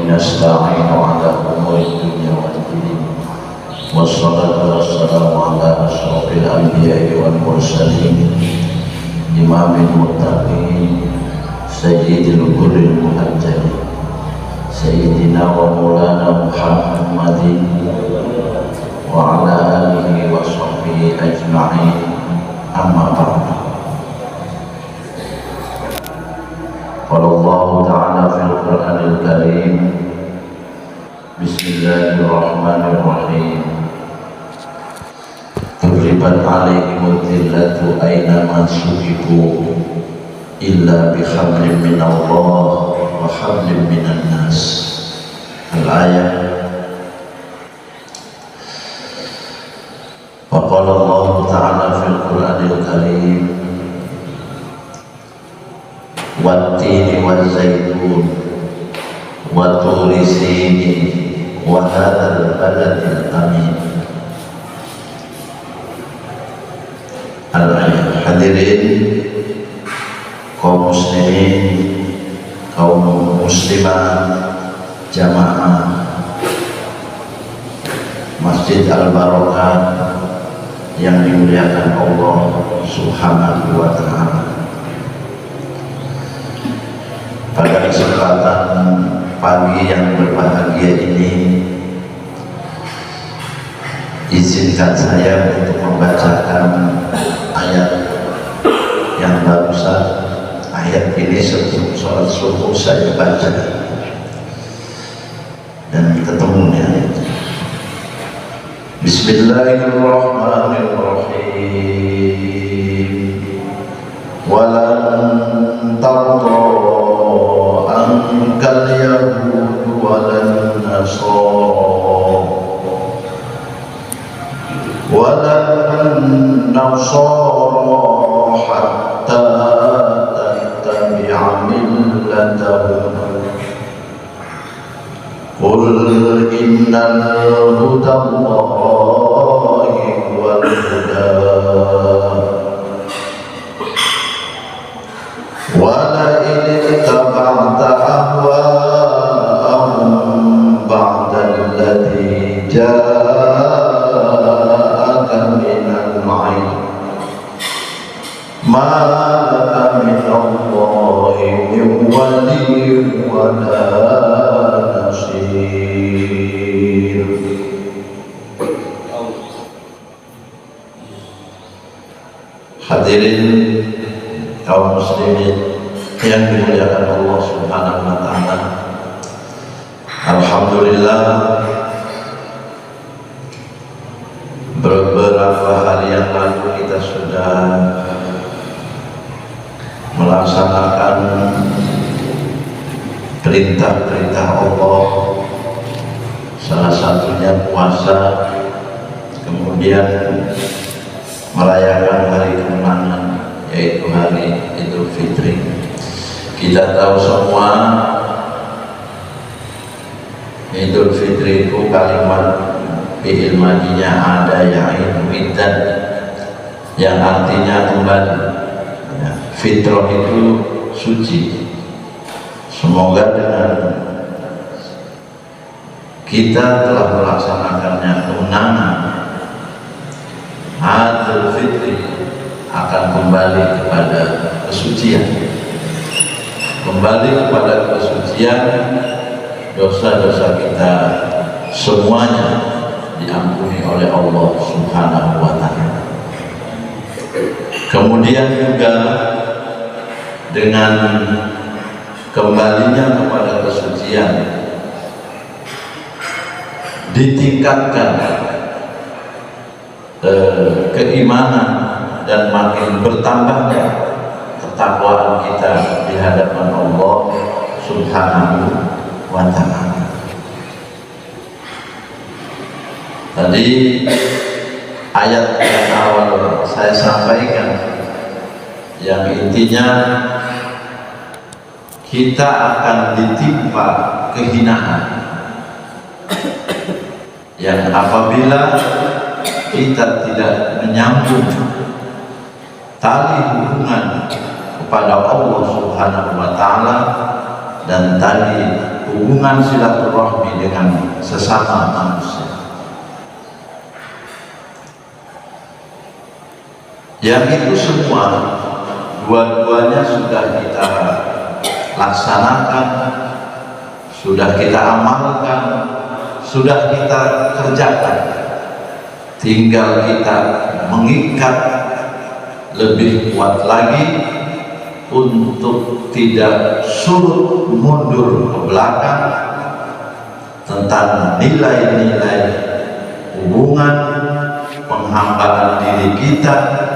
نستعين على أمور الدنيا والدين والصلاة والسلام على أشرف الأنبياء والمرسلين إمام المتقين سيد الغر المهجرين سيدنا ومولانا محمد وعلى آله وصحبه أجمعين أما بعد. قال الله تعالى في القرآن الكريم بسم الله الرحمن الرحيم ضربت عليهم الذلة أينما سكبوا إلا بحبل من الله وحبل من الناس. الآية. وقال الله تعالى في القرآن الكريم والتين والزيتون وطور سينين وهذا البلد الأمين. Hadirin kaum muslimin, kaum muslimah, jamaah Masjid Al-Barokah yang dimuliakan Allah Subhanahu wa Ta'ala. Pada kesempatan pagi yang berbahagia ini, izinkan saya untuk membacakan ayat yang barusan. Ayat ini sebelum sholat subuh saya baca dan ketemunya. Bismillahirrahmanirrahim. Walan tarda ankal yahud walan nasara walan nasara hatta tattabi'a millatahum. Qul innal hudallahi wal huda wa la in ittaba'ta ahwa'ahum ba'da alladhi ja'aka minal 'ilm ma laka min Allahi min waliyyin wa la nasir. Hadirin kaum muslimin yang dimuliakan Allah Subhanahu wa Ta'ala, alhamdulillah beberapa hari yang lalu kita sudah melaksanakan perintah-perintah Allah, salah satunya puasa, kemudian merayakan hari kemenangan yaitu hari Idul Fitri. Kita tahu semua Idul Fitri itu kalimat fi'il madinya ada yaitu iddan, yang artinya kembali. Fitrah itu suci. Semoga dengan kita telah melaksanakannya kemenangan, Idul Fitri akan kembali kepada kesucian, kembali kepada kesucian. Dosa-dosa kita semuanya diampuni oleh Allah Subhanahu wa Ta'ala. Kemudian juga dengan kembalinya kepada kesucian ditingkatkan keimanan dan makin bertambahnya ketakwaan kita di hadapan Allah Subhanahu wa Ta'ala. Tadi ayat yang awal saya sampaikan yang intinya kita akan ditimpa kehinaan yang apabila kita tidak menyambung tali hubungan kepada Allah Subhanahu wa Ta'ala dan tali hubungan silaturahmi dengan sesama manusia. Yang itu semua dua-duanya sudah kita laksanakan, sudah kita amalkan, sudah kita kerjakan. Tinggal kita mengikat lebih kuat lagi untuk tidak surut mundur ke belakang tentang nilai-nilai hubungan, penghambaan diri kita,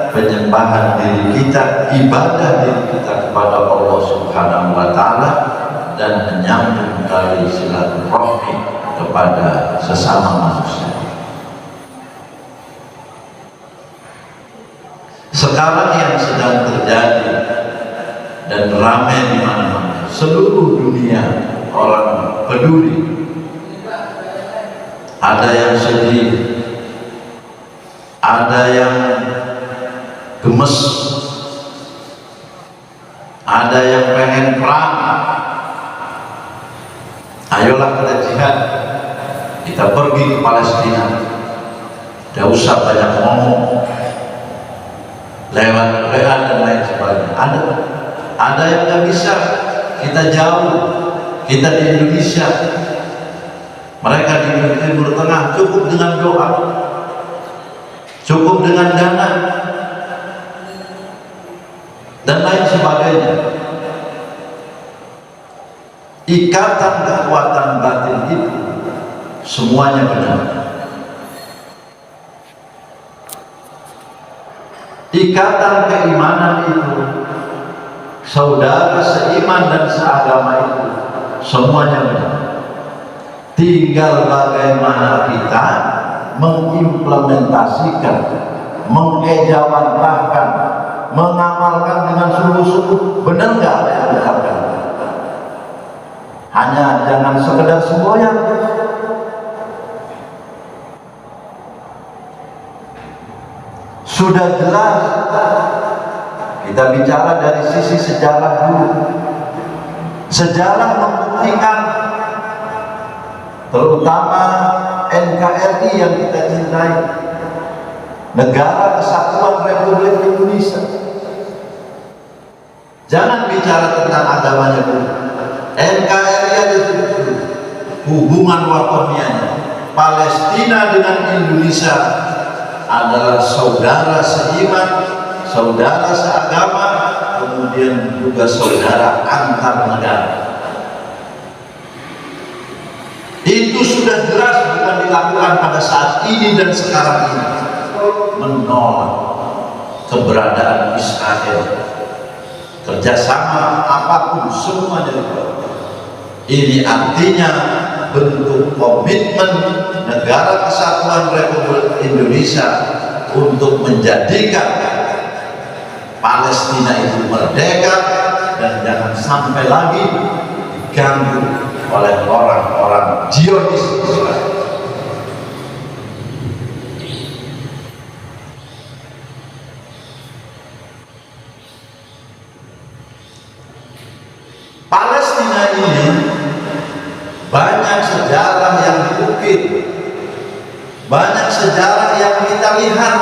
penyembahan diri kita, ibadah diri kita kepada Allah Subhanahu wa Ta'ala, dan menyambung tali silaturahmi kepada sesama manusia. Sekarang yang sedang terjadi dan ramai di mana-mana, seluruh dunia orang peduli. Ada yang sedih, ada yang gemes, ada yang pengen perang. Ayolah kita jihad, kita pergi ke Palestina. Tidak usah banyak ngomong, lewat WA dan lain sebagainya. Ada yang nggak bisa, kita jauh, kita di Indonesia, mereka di Timur Tengah. Cukup dengan doa, cukup dengan dana dan lain sebagainya. Ikatan kekuatan batin itu semuanya benar. Ikatan keimanan itu, saudara seiman dan seagama itu semuanya benar. Tinggal bagaimana kita mengimplementasikan, mengejawantahkan, mengamalkan dengan sungguh-sungguh. Benar nggak apa yang dikatakan? Hanya jangan sekedar semboyan. Sudah jelas kita bicara dari sisi sejarah dulu. Sejarah membuktikan, terutama NKRI yang kita cintai, Negara Kesatuan Republik Indonesia. Jangan bicara tentang agamanya dulu. NKRI aja dulu, hubungan watonianya. Palestina dengan Indonesia adalah saudara seiman, saudara seagama, kemudian juga saudara antar negara. Itu sudah jelas bukan dilakukan pada saat ini dan sekarang ini. Menolak keberadaan Israel, kerjasama apapun semuanya ditolak. Ini artinya bentuk komitmen Negara Kesatuan Republik Indonesia untuk menjadikan Palestina itu merdeka dan jangan sampai lagi diganggu oleh orang-orang Zionis Israel. Palestina ini banyak sejarah yang diukir, banyak sejarah yang kita lihat.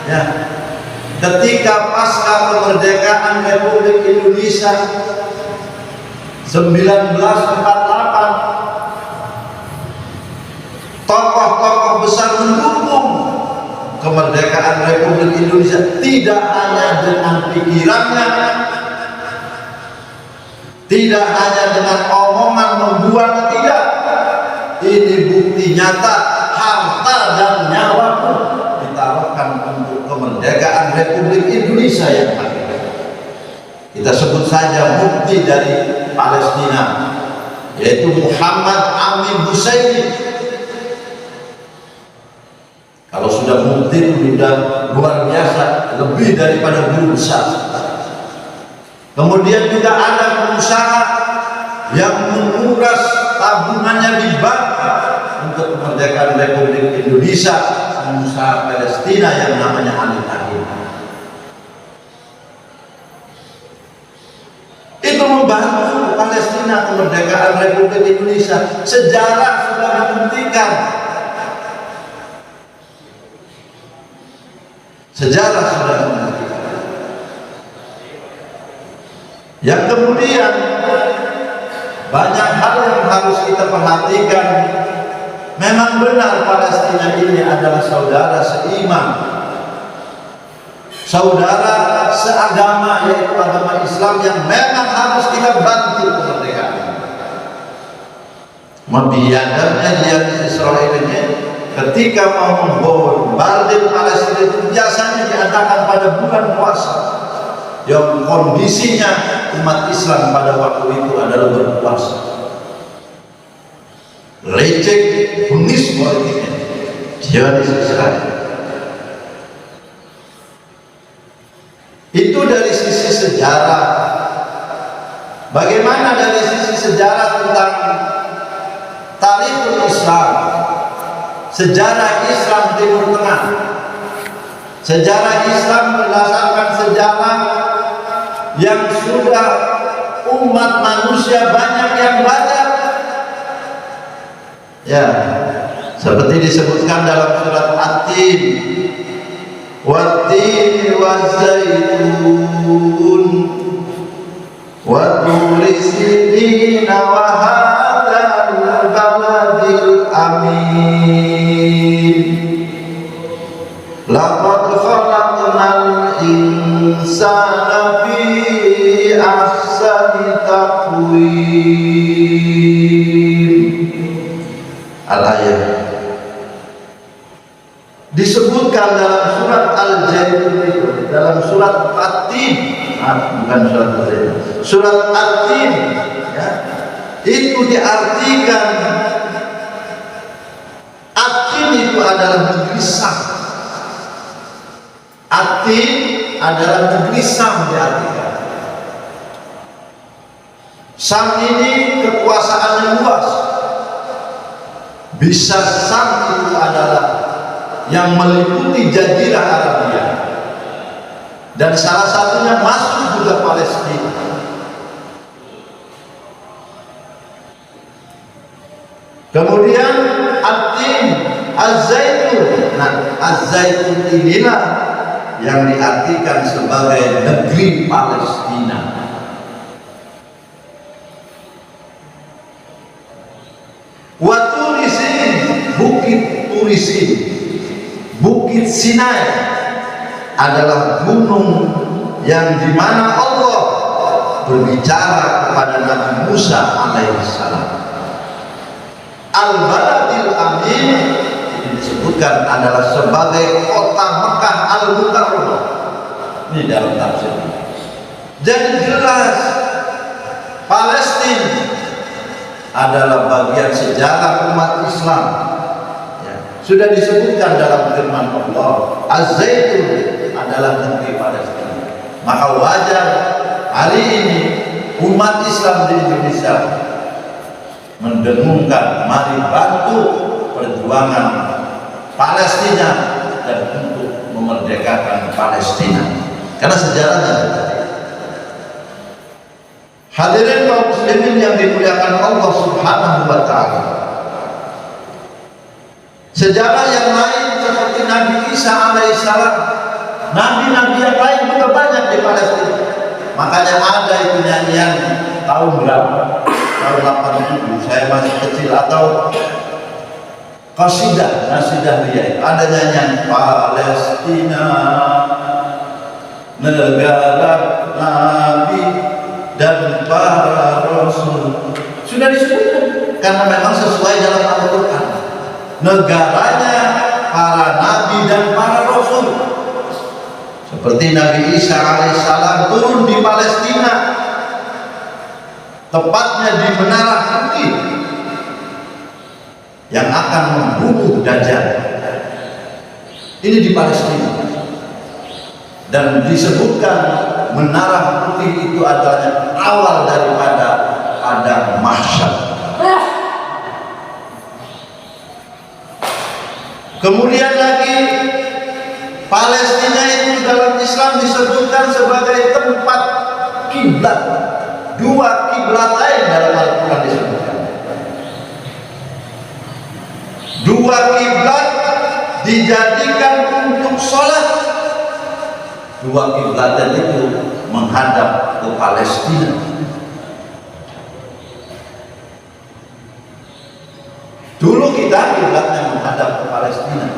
Ya, ketika pasca kemerdekaan Republik Indonesia 1948, tokoh-tokoh besar mendukung kemerdekaan Republik Indonesia, tidak hanya dengan pikirannya, tidak hanya dengan omongan membuat, tidak. Ini bukti nyata, harta dan nyawa pun ditaruhkan untuk kemerdekaan Republik Indonesia yang hakiki. Kita sebut saja bukti dari Palestina, yaitu Muhammad Amin Husseini. Kalau sudah bukti itu sudah luar biasa, lebih daripada guru besar. Kemudian juga ada pengusaha yang menguras tabungannya di bank untuk kemerdekaan Republik Indonesia, pengusaha Palestina yang namanya Ali Tahir. Itu membantu Palestina pastinya kemerdekaan Republik Indonesia. Sejarah sudah membuktikan. Sejarah sudah membuktikan. Yang kemudian banyak hal yang harus kita perhatikan. Memang benar Palestina ini adalah saudara seiman, saudara seagama, yaitu agama Islam yang memang harus kita bantu kemerdekaan. Membiadarnya Zionis Israel ini ketika mau membombardir Palestina itu biasanya diadakan pada bulan puasa, yang kondisinya umat Islam pada waktu itu adalah berpuasa. Lecek bengis politiknya Zionis Israel. Itu dari sisi sejarah. Bagaimana dari sisi sejarah tentang tarikhul Islam, sejarah Islam Timur Tengah, sejarah Islam berdasarkan sejarah yang sudah umat manusia banyak yang baca. Ya, seperti disebutkan dalam surat At-Tin, wat-tin waz-zaitun wa turi sinina wa hadzal baladil amin laqad khalaqnal insana fi ahsani taqwim. Al-ayat disebutkan dalam surat Al-Zaitun itu, dalam surat At-Tin, bukan surat Al-Zaitun, surat At-Tin, ya, itu diartikan At-Tin itu adalah negeri Sam. At-Tin adalah negeri Sam diartikan. Sam ini kekuasaannya luas. Bisa Sam itu adalah yang meliputi Jazirah Arabia, dan salah satunya masuk juga Palestina. Kemudian At-Tin, Az-Zaitun. Nah, Az-Zaitun inilah yang diartikan sebagai negeri Palestina. Wa Turi Sin, bukit Turi Sin, bukit Sinai adalah gunung yang dimana Allah berbicara kepada Nabi Musa alaihissalam. Al-Baladil Amin ini disebutkan adalah sebagai kota Mekah Al-Mukarramah. Ini dalam tafsir. Jadi jelas Palestina adalah bagian sejarah umat Islam. Ya, sudah disebutkan dalam firman Allah, Az-Zaitun adalah negeri Palestina. Maka wajar hari ini umat Islam di Indonesia mendengungkan, mari bantu perjuangan Palestina dan untuk memerdekakan Palestina, karena sejarahnya. Hadirin kaum muslimin yang dimuliakan Allah Subhanahu wa taala. Sejarah yang lain seperti Nabi Isa alaihissalam, nabi-nabi yang lain juga banyak di Palestina. Makanya ada itu nyanyian tahun berapa? Tahun 87, saya masih kecil, atau qasidah, nasidah dia. Ada nyanyian Palestina, negara nabi dan para rasul. Sudah disebutkan karena memang sesuai dalam Al-Quran. Negaranya para nabi dan para rasul. Seperti Nabi Isa alaihissalam turun di Palestina, tepatnya di Menara Putih, yang akan membunuh Dajjal. Ini di Palestina. Dan disebutkan Menara Putih itu adalah awal daripada padang mahsyar. Kemudian lagi Palestina itu dalam Islam disebutkan sebagai tempat kiblat, dua kiblat. kiblatain dalam Al-Quran disebutkan. Dua kiblat dijadikan untuk sholat. Dua kiblatan itu menghadap ke Palestina. Dulu kita kiblatnya menghadap ke Palestina.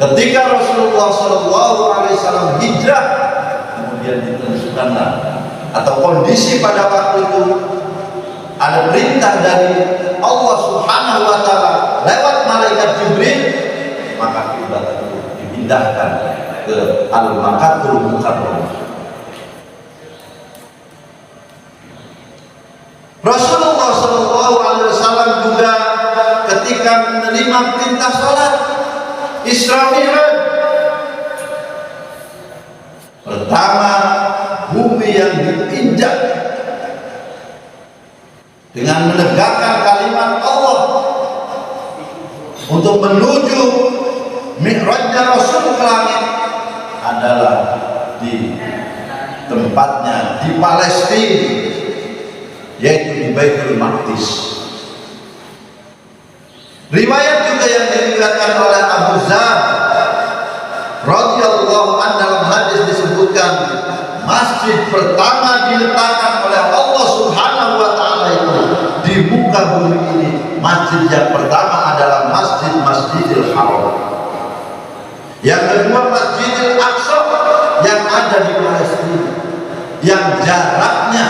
Ketika Rasulullah SAW hijrah, kemudian ditentukanlah atau kondisi pada waktu itu ada perintah dari Allah Subhanahu wa Ta'ala lewat malaikat Jibril, maka kiblat itu dipindahkan ke Al-Makkatul Mukarramah. Rasulullah SAW juga ketika menerima perintah sholat Isra Mi'raj, pertama bumi yang diinjak dengan menegakkan kalimat Allah untuk menuju Mi'rajnya Rasul ke langit adalah di tempatnya di Palestina, yaitu di Baitul Maqdis. Riwayat juga yang diriwayatkan oleh Abu Dzar radhiyallahu anhu, dalam hadis disebutkan masjid pertama diletakkan oleh Allah Subhanahu wa Ta'ala itu di muka bumi ini. Masjid yang pertama adalah Masjidil Haram. Yang kedua Masjidil Aqsa yang ada di Palestina, yang jaraknya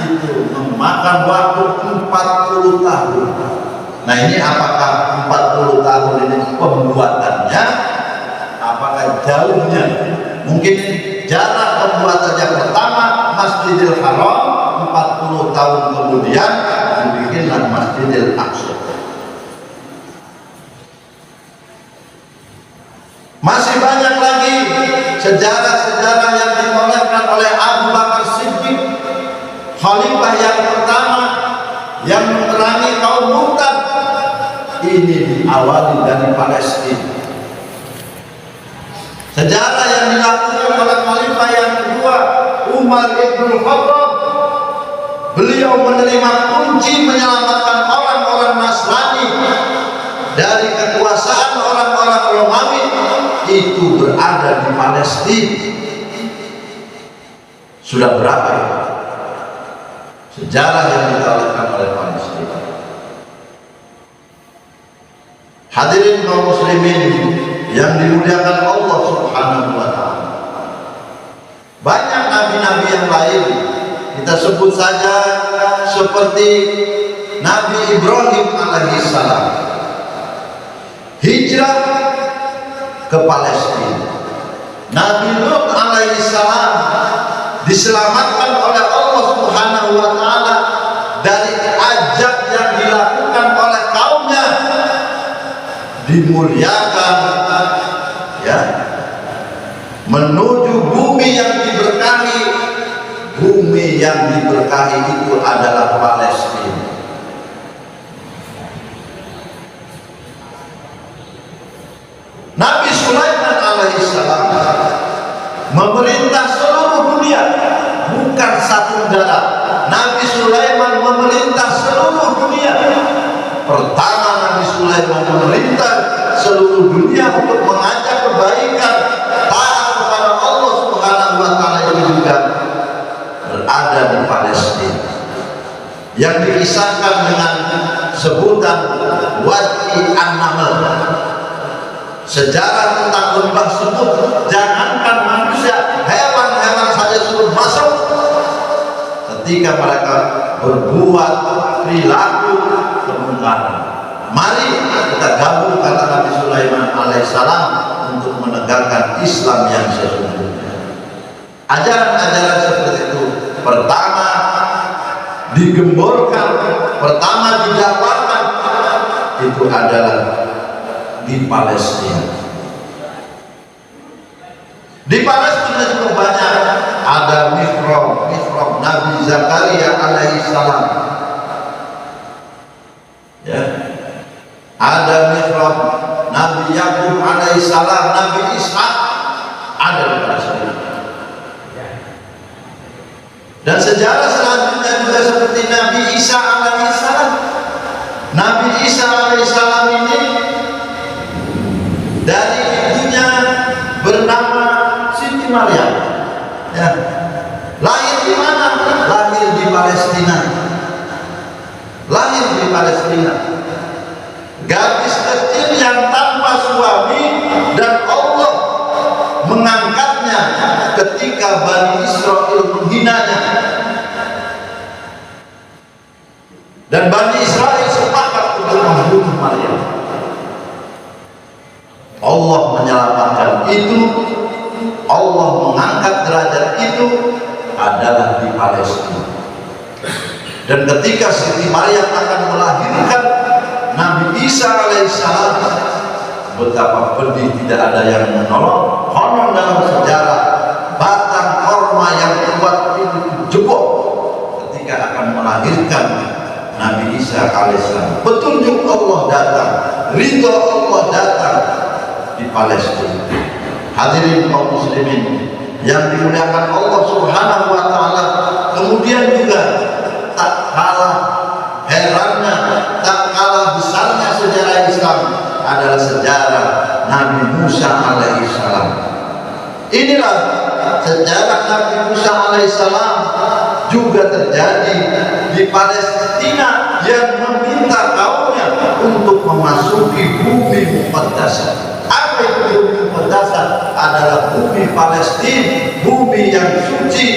itu memakan waktu 40 tahun. Nah, ini apakah 40 tahun ini pembuatannya? Apakah jauhnya? Mungkin jarak pembuatan yang pertama Masjidil Haram, 40 tahun kemudian dibikinlah Masjidil Aqsa. Masih banyak lagi sejarah-sejarah yang ditorehkan oleh Abu Bakar Siddiq, khalifah yang pertama yang memerangi kaum Murtad. Ini diawali dari Palestina. Sejarah yang dilakukan oleh khalifah yang kedua, Umar ibn Khattab, beliau menerima kunci menyelamatkan orang-orang Nasrani dari kekuasaan orang-orang Romawi, itu berada di Palestina. Sudah berapa ya sejarah yang ditorehkan oleh Palestina? Hadirin kaum muslimin yang dimuliakan Allah Subhanahu wa Ta'ala, banyak nabi-nabi yang lain kita sebut saja seperti Nabi Ibrahim alaihissalam hijrah ke Palestina. Nabi Lut alaihissalam diselamatkan oleh Allah Subhanahu wa Ta'ala dari ajab yang dilakukan oleh kaumnya, dimuliakan ya, menuju bumi yang diberkahi. Bumi yang diberkahi itu adalah Palestina. Nabi Sulaiman alaihissalam memerintah seluruh dunia, bukan satu negara. Nabi Sulaiman memerintah seluruh dunia. Pertama Nabi Sulaiman memerintah seluruh dunia untuk mengajak kebaikan, taat kepada Allah Subhanahu wa Ta'ala, itu juga berada di Palestina, yang dikisahkan dengan sebutan Wadi An-Naml. Sejarah tentang lembah sebut, jangankan manusia, hewan-hewan saja suruh masuk ketika mereka berbuat perilaku kemungkaran. Mari kita gabung, kata Nabi Sulaiman alaihissalam, untuk menegakkan Islam yang sesungguhnya. Ajaran-ajaran seperti itu pertama digemborkan, pertama didapatkan, itu adalah di Palestina. Di Palestina juga banyak, ada mihrab Nabi Zakaria alaihissalam, ya, ada mihrab Nabi Yakub alaihissalam, Nabi Ishak, ada di Palestina. Dan sejarah selanjutnya juga seperti Nabi Isa alaihissalam. Nabi Isa alaihissalam ini dari ibunya bernama Siti Maryam. Ya. Lahir di mana? Lahir di Palestina. Lahir di Palestina. Gadis kecil yang tanpa suami, dan Allah mengangkatnya ketika Bani Israel menghinanya, dan Bani Israel sepakat untuk membunuh Maryam. Allah menyelamatkan itu, Allah mengangkat derajat itu adalah di Palestina. Dan ketika Siti Maryam akan melahirkan Nabi Isa alaihissalam, betapa pedih, tidak ada yang menolong. Konon dalam sejarah batang korma yang kuat itu jebol ketika akan melahirkan Nabi Isa alaihissalam. Petunjuk Allah datang, ridho Allah datang di Palestina. Hadirin kaum muslimin yang dimuliakan Allah Subhanahu wa taala, kemudian juga tak kalah herannya, tak kalah besarnya sejarah Islam adalah sejarah Nabi Musa alaihissalam. Inilah sejarah Nabi Musa alaihissalam juga terjadi di Palestina, yang meminta kaumnya untuk memasuki bumi muqaddasah. Apa itu bumi muqaddasah? Adalah bumi Palestina, bumi yang suci.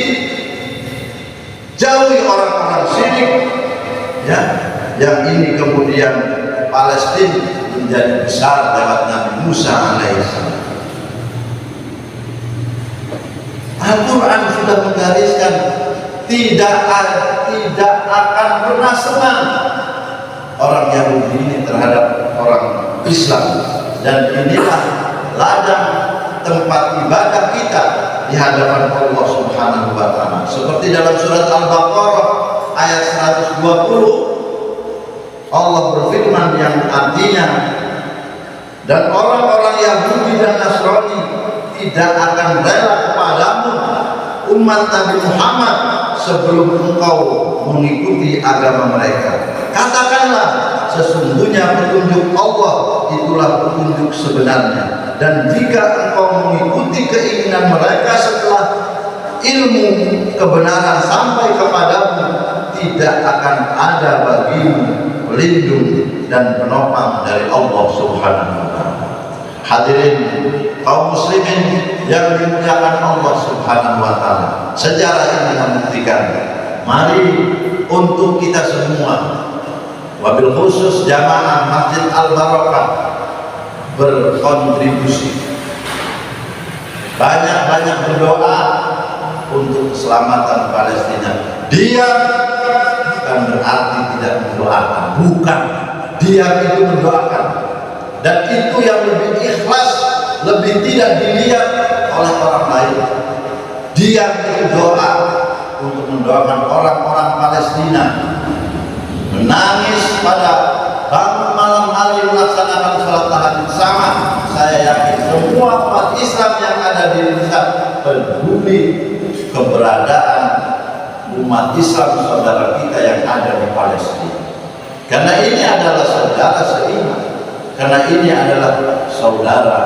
Jauhi orang-orang syirik, ya. Yang ini kemudian Palestina menjadi besar lewat Nabi Musa alaihissalam. Al-Quran sudah menggariskan tidak akan pernah senang orang Yahudi ini terhadap orang Islam, dan inilah ladang tempat ibadah kita di hadapan Allah Subhanahu wa taala. Seperti dalam surat Al-Baqarah ayat 120, Allah berfirman yang artinya, dan orang-orang Yahudi dan Nasrani tidak akan rela kepadamu umat Nabi Muhammad sebelum engkau mengikuti agama mereka. Katakanlah, sesungguhnya petunjuk Allah itulah petunjuk sebenarnya, dan jika engkau mengikuti keinginan mereka setelah ilmu kebenaran sampai kepadamu, tidak akan ada bagimu pelindung dan penopang dari Allah Subhanahu wa taala. Hadirin kaum muslimin yang dimuliakan Allah Subhanahu wa taala, sejarah ini membuktikan, mari untuk kita semua, wabil khusus jamaah Masjid Al-Barakah, berkontribusi banyak-banyak berdoa untuk keselamatan Palestina. Dia bukan berarti tidak mendoakan, bukan, dia itu mendoakan, dan itu yang lebih ikhlas, lebih tidak dilihat oleh orang lain. Dia berdoa untuk mendoakan orang-orang Palestina, menangis pada bangun malam hari melaksanakan salat tahajud. Sama, saya yakin semua umat Islam yang ada di Indonesia peduli keberadaan umat Islam saudara kita yang ada di Palestina, karena ini adalah saudara seiman, karena ini adalah saudara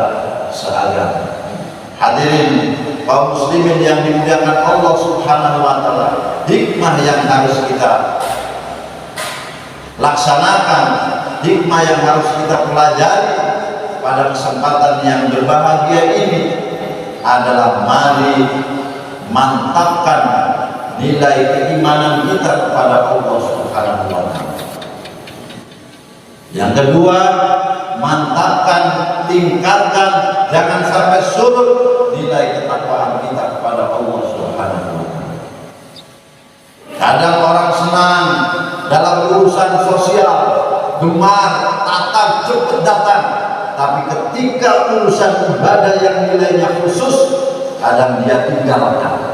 seagama. Hadirin kaum muslimin yang dimuliakan Allah Subhanahu wa taala, hikmah yang harus kita laksanakan, hikmah yang harus kita pelajari pada kesempatan yang berbahagia ini adalah mari mantapkan nilai keimanan kita kepada Allah Subhanahu wa taala. Yang kedua, mantapkan, tingkatkan, jangan sampai surut nilai ketakwaan kita kepada Allah Subhanahu wa taala. Kadang orang senang dalam urusan sosial, gemar, tatap, cepat datang, tapi ketika urusan ibadah yang nilainya khusus, kadang dia tinggalkan.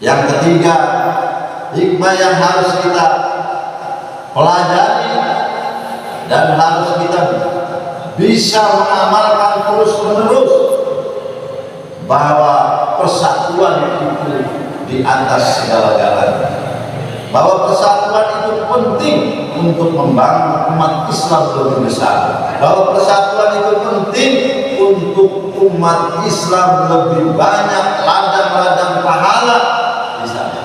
Yang ketiga, hikmah yang harus kita pelajari dan harus kita bisa mengamalkan terus menerus, bahwa persatuan itu di atas segala-galanya. Bahwa persatuan itu penting untuk membangun umat Islam lebih besar. Bahwa persatuan itu penting untuk umat Islam lebih banyak ladang-ladang pahala di sana.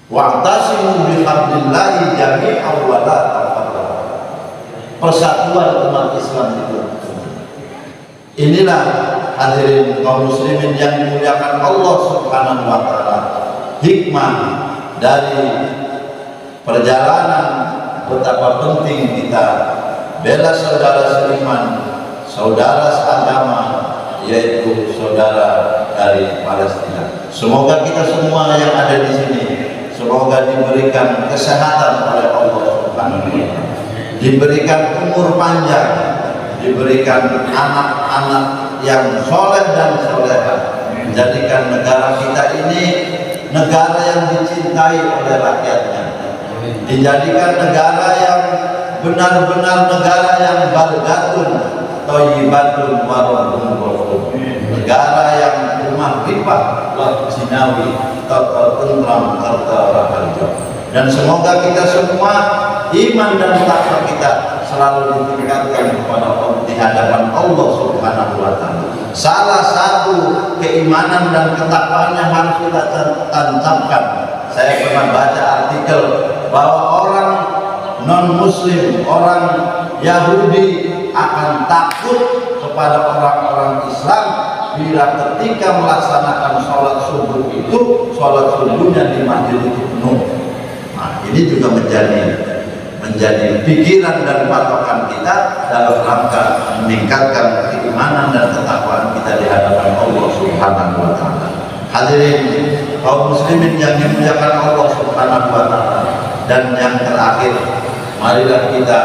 Wa'tasimu bihablillahi jami'an wa la tafarraqu. Persatuan umat Islam itu. Inilah hadirin kaum muslimin yang dimuliakan Allah Subhanahu wa taala. Hikmah dari perjalanan betapa penting kita bela saudara seiman, saudara seagama, yaitu saudara dari Palestina. Semoga kita semua yang ada di sini, semoga diberikan kesehatan oleh Allah Subhanahu wa taala, diberikan umur panjang, diberikan anak-anak yang soleh dan soleha, menjadikan negara kita ini negara yang dicintai oleh rakyatnya, dijadikan negara yang benar-benar negara yang baldatun thayyibatun warahum ghafur, negara yang rumah rifah wa jinawi tentram serta raharja. Dan semoga kita semua iman dan takwa kita selalu ditingkatkan kepada Allah di hadapan Allah Subhanahu wa taala. Salah satu keimanan dan ketakwaan yang harus kita tancapkan. Saya pernah baca artikel bahwa orang non-muslim, orang Yahudi akan takut kepada orang-orang Islam bila ketika melaksanakan sholat subuh itu, sholat subuhnya di masjid itu penuh. Nah, ini juga menjadi pikiran dan patokan kita dalam rangka meningkatkan keimanan dan ketakwaan kita di hadapan Allah Subhanahu wa taala. Hadirin kaum muslimin yang dimuliakan Allah Subhanahu wa taala, dan yang terakhir, marilah kita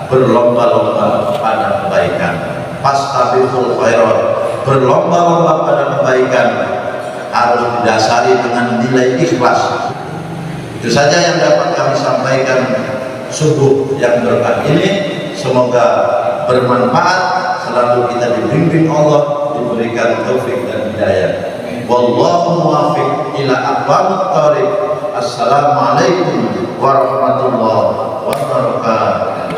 berlomba-lomba pada kebaikan. Fastabiqul khairat, berlomba-lomba pada kebaikan harus didasari dengan nilai ikhlas. Itu saja yang dapat kami sampaikan subuh yang berkah ini. Semoga bermanfaat, selalu kita dibimbing Allah, diberikan taufik dan hidayah. Wallahu muwaffiq ila aqwamit thoriq. Assalamualaikum warahmatullahi wabarakatuh.